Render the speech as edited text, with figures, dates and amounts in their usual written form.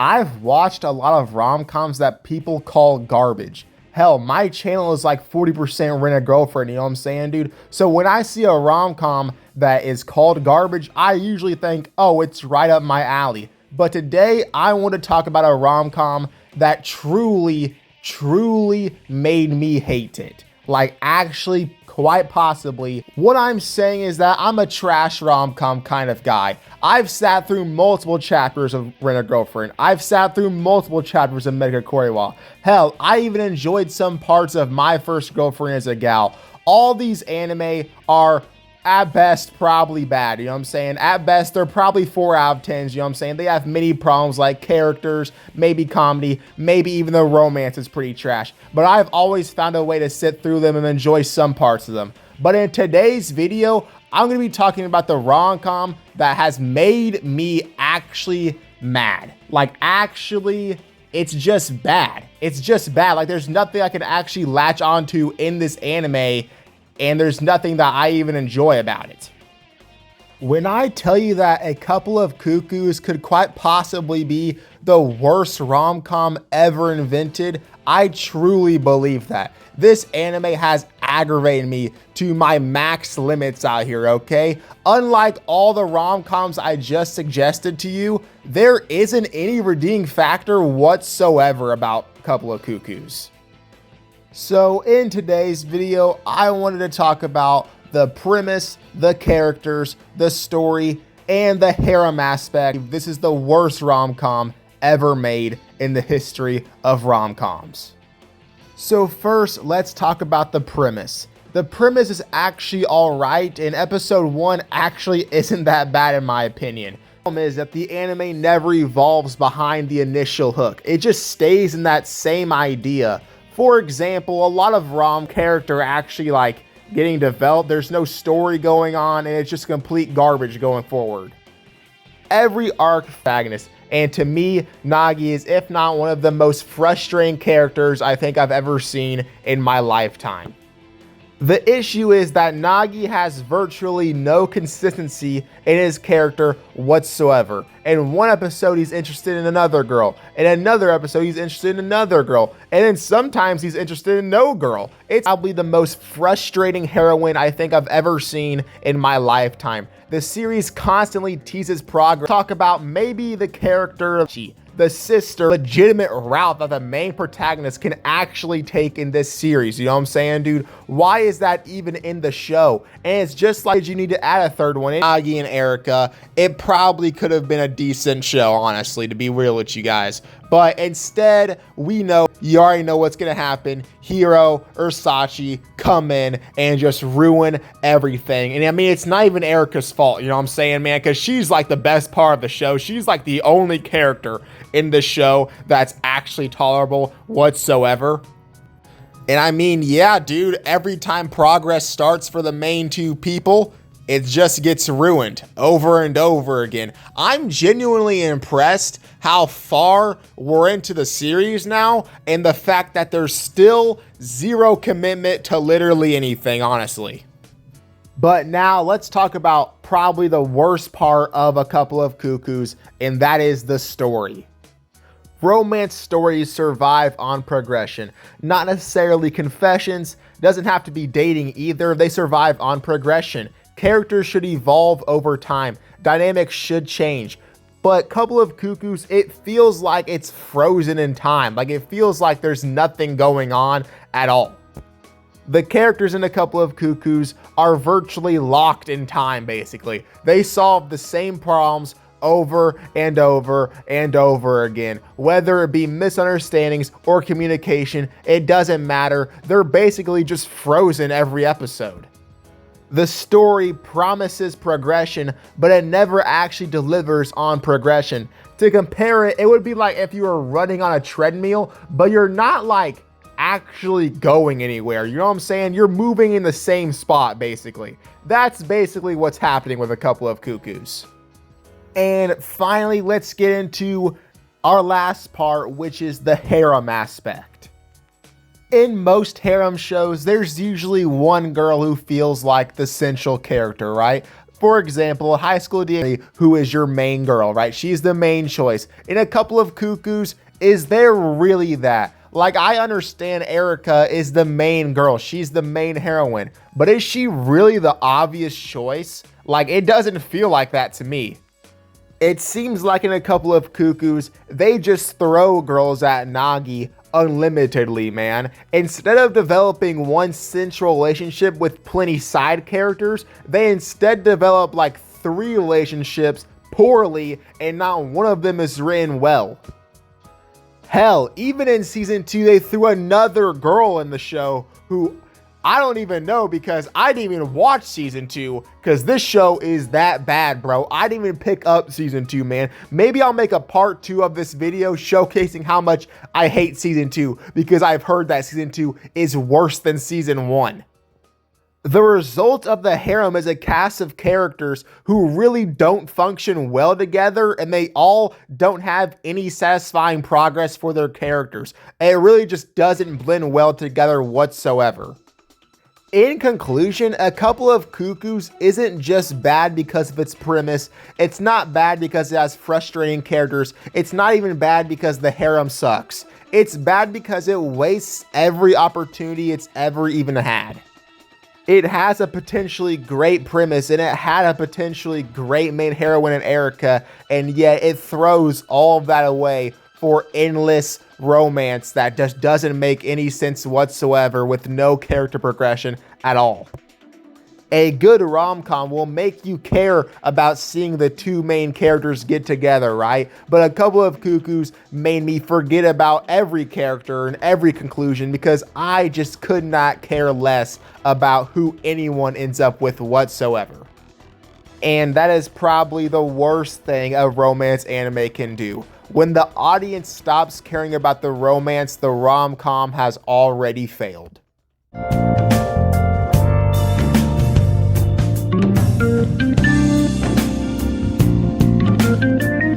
I've watched a lot of rom-coms that people call garbage. Hell, my channel is like 40% Rent a Girlfriend, you know what I'm saying, dude? So when I see a rom-com that is called garbage, I usually think, oh, it's right up my alley. But today, I want to talk about a rom-com that truly made me hate it. Like, actually, quite possibly. What I'm saying is that I'm a trash rom-com kind of guy. I've sat through multiple chapters of Rent a Girlfriend. I've sat through multiple chapters of Mega Korewa. Hell, I even enjoyed some parts of My First Girlfriend as a Gal. All these anime are at best probably bad, you know what I'm saying? At best, they're probably 4 out of 10s, you know what I'm saying? They have many problems like characters, maybe comedy, maybe even the romance is pretty trash. But I've always found a way to sit through them and enjoy some parts of them. But in today's video, I'm going to be talking about the rom-com that has made me actually mad. Like, actually, it's just bad. It's just bad. Like, there's nothing I can actually latch onto in this anime, and there's nothing that I even enjoy about it. When I tell you that A Couple of Cuckoos could quite possibly be the worst rom-com ever invented, I truly believe that. This anime has aggravated me to my max limits out here, okay? Unlike all the rom-coms I just suggested to you, there isn't any redeeming factor whatsoever about A Couple of Cuckoos. So in today's video, I wanted to talk about the premise, the characters, the story, and the harem aspect. This is the worst rom-com ever made in the history of rom-coms. So first, let's talk about the premise. The premise is actually alright, and episode 1 actually isn't that bad in my opinion. The problem is that the anime never evolves behind the initial hook. It just stays in that same idea. For example, a lot of rom character actually like getting developed. There's no story going on, and it's just complete garbage going forward. Every arc protagonist, and to me, Nagi is if not one of the most frustrating characters I think I've ever seen in my lifetime. The issue is that Nagi has virtually no consistency in his character whatsoever. In one episode, he's interested in another girl. In another episode, he's interested in another girl. And then sometimes he's interested in no girl. It's probably the most frustrating heroine I think I've ever seen in my lifetime. The series constantly teases progress. Talk about maybe the character of Chi, the sister, legitimate route that the main protagonist can actually take in this series. You know what I'm saying, dude? Why is that even in the show? And it's just like you need to add a third one in. Nagi and Erika, it probably could have been a decent show, honestly, to be real with you guys. But instead, we know, you already know what's gonna happen. Hiro or Sachi come in and just ruin everything. And I mean, it's not even Erika's fault, you know what I'm saying, man? Because she's like the best part of the show. She's like the only character in the show that's actually tolerable whatsoever. And I mean, yeah, dude, every time progress starts for the main two people, it just gets ruined over and over again. I'm genuinely impressed how far we're into the series now, and the fact that there's still zero commitment to literally anything, honestly. But now let's talk about probably the worst part of A Couple of Cuckoos, and that is the story. Romance stories survive on progression, not necessarily confessions. Doesn't have to be dating either. They survive on progression. Characters should evolve over time. Dynamics should change. But Couple of Cuckoos, it feels like it's frozen in time. Like, it feels like there's nothing going on at all. The characters in A Couple of Cuckoos are virtually locked in time, basically. They solve the same problems over and over and over again. Whether it be misunderstandings or communication, it doesn't matter. They're basically just frozen every episode. The story promises progression, but it never actually delivers on progression. To compare it, it would be like if you were running on a treadmill, but you're not like actually going anywhere. You know what I'm saying? You're moving in the same spot, basically. That's basically what's happening with A Couple of Cuckoos. And finally, let's get into our last part, which is the harem aspect. In most harem shows, there's usually one girl who feels like the central character, right? For example, High School DxD, who is your main girl, right? She's the main choice. In a couple of cuckoos, is there really that? Like, I understand Erika is the main girl. She's the main heroine. But is she really the obvious choice? Like, it doesn't feel like that to me. It seems like in a couple of cuckoos, they just throw girls at Nagi unlimitedly, man. Instead of developing one central relationship with plenty side characters, they instead develop like 3 relationships poorly, and not one of them is written well. Hell, even in season 2, they threw another girl in the show who I don't even know, because I didn't even watch season 2, because this show is that bad, bro. I didn't even pick up season 2, man. Maybe I'll make a part 2 of this video showcasing how much I hate season 2, because I've heard that season 2 is worse than season 1. The result of the harem is a cast of characters who really don't function well together, and they all don't have any satisfying progress for their characters. It really just doesn't blend well together whatsoever. In conclusion, a couple of cuckoos isn't just bad because of its premise. It's not bad because it has frustrating characters. It's not even bad because the harem sucks. It's bad because it wastes every opportunity it's ever even had. It has a potentially great premise, and it had a potentially great main heroine in Erika, and yet it throws all of that away for endless romance that just doesn't make any sense whatsoever, with no character progression at all. A good rom-com will make you care about seeing the 2 main characters get together, right? But a couple of cuckoos made me forget about every character and every conclusion, because I just could not care less about who anyone ends up with whatsoever. And that is probably the worst thing a romance anime can do. When the audience stops caring about the romance, the rom-com has already failed.